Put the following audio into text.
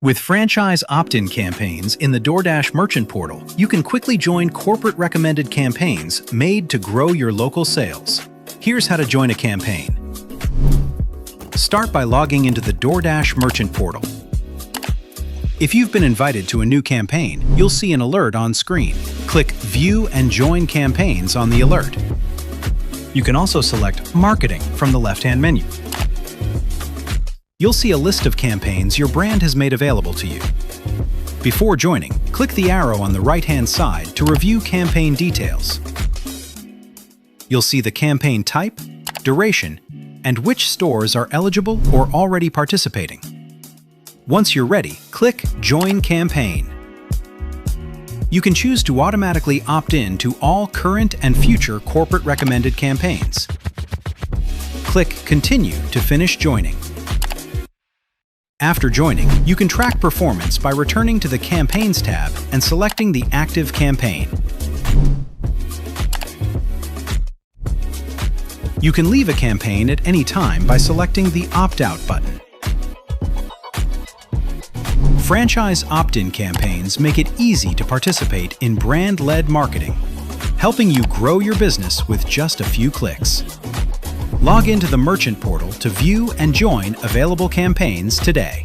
With franchise opt-in campaigns in the DoorDash merchant portal, you can quickly join corporate recommended campaigns made to grow your local sales. Here's how to join a campaign. Start by logging into the DoorDash merchant portal. If you've been invited to a new campaign, you'll see an alert on screen. Click View and Join Campaigns on the alert. You can also select Marketing from the left-hand menu. You'll see a list of campaigns your brand has made available to you. Before joining, click the arrow on the right-hand side to review campaign details. You'll see the campaign type, duration, and which stores are eligible or already participating. Once you're ready, click Join Campaign. You can choose to automatically opt in to all current and future corporate recommended campaigns. Click Continue to finish joining. After joining, you can track performance by returning to the Campaigns tab and selecting the active campaign. You can leave a campaign at any time by selecting the Opt-out button. Franchise opt-in campaigns make it easy to participate in brand-led marketing, helping you grow your business with just a few clicks. Log into the merchant portal to view and join available campaigns today.